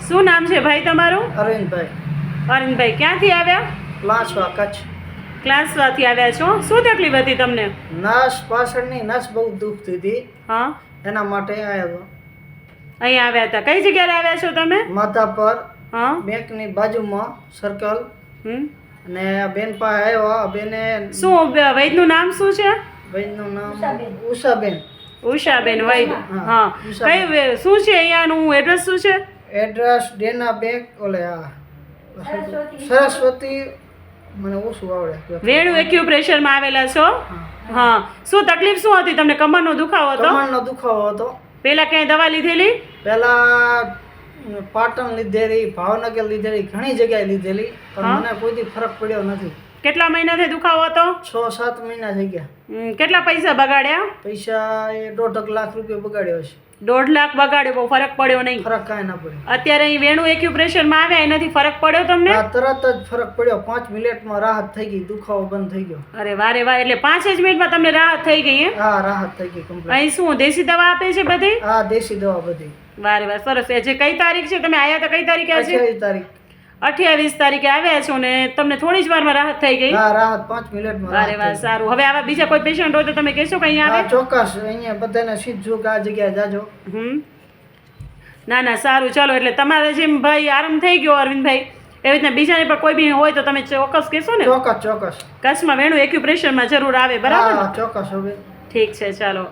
શું નામ છે ભાઈ તમારું? અરવિંદભાઈ. અરવિંદભાઈ ક્યાંથી આવ્યા? લાસવા કચ્છ. ક્લાસવાથી આવ્યા છો. શું તકલીફ હતી તમને? નસ પાછળની નસ બહુ દુખતી હતી, હા, એના માટે આવ્યો. અહીંયા આવ્યા હતા. કઈ જગ્યાએ આવ્યા છો તમે? માથા પર હા, બેંકની બાજુમાં સર્કલ. હમ. અને આ બેન પાસે આવ્યો. બેને શું વૈદનું નામ શું છે? બેનનું નામ ઉષાબેન. ઉષાબેન વૈદ. હા, હા, ઉષાબેન. કઈ શું છે અહીંયાનું એડ્રેસ શું છે? એડ્રેસ ડેના બેંક ઓલે આ સરસ્વતી. મને ઓછું આવડે. વેણુ એક્યુપ્રેશરમાં આવેલા છો. હા. હા, શું તકલીફ શું હતી તમને? કમરનો દુખાવો હતો? કમરનો દુખાવો હતો. પેલા ક્યાંય દવા લીધેલી? પહેલા પાટણ લીધેલી, ભાવનગર લીધેલી, ઘણી જગ્યાએ લીધેલી, પણ હા. મને કોઈથી ફરક પડ્યો નથી. કેટલા મહિનાથી દુખાવો હતો? 6-7 મહિના થઈ ગયા. કેટલા પૈસા બગાડ્યા? પૈસા એ 1.5 લાખ રૂપિયા બગાડ્યો છે. 1.5 લાખ બગાડ્યો, બહુ ફરક પડ્યો નહીં. ફરક કાંઈ ના પડ્યો. અત્યારે અહીં વેણુ એક્યુપ્રેશરમાં આવ્યા એનાથી ફરક પડ્યો તમને? આ તરત જ ફરક પડ્યો. 5 મિનિટમાં રાહત થઈ ગઈ, દુખાવો બંધ થઈ ગયો. અરે વારે વાહ, એટલે 5 જ મિનિટમાં તમને રાહત થઈ ગઈ એમ? હા, રાહત થઈ ગઈ કમ્પ્લીટ. અહીં શું દેશી દવા આપે છે બધી? હા, દેશી દવા બધી. વારે વાહ, સરસ. એ જે કઈ તારીખ છે તમે આવ્યા હતા? કઈ તારીખે આજે? 28 તારીખ. 28 તારીખે આવ્યા છો ને તમને થોડી જ વારમાં રાહત થઈ ગઈ? હા, રાહત 5 મિનિટમાં વારે રાહત વાહ, થઈ ગઈ. સારું. હવે આવા બીજા કોઈ પેશન્ટ હોય તો તમે કહેશો કે અહીંયા હા, આવે? ચોક્કસ. અહીંયા બધાને સીધું કે આ જગ્યાએ જાજો. હમ. ના ના, સારું. ચાલો, એટલે તમારે જેમ ભાઈ આરામ થઈ ગયો અરવિંદભાઈ, એવી રીતના બીજાને પણ કોઈ બી હોય તો તમે ચોક્કસ કહેશો ને? ચોક્કસ ચોક્કસ. કચ્છમાં વેણુ એક્યુપ્રેશરમાં જરૂર આવે, બરાબર ને? હા, ચોક્કસ. હવે ઠીક છે, ચાલો.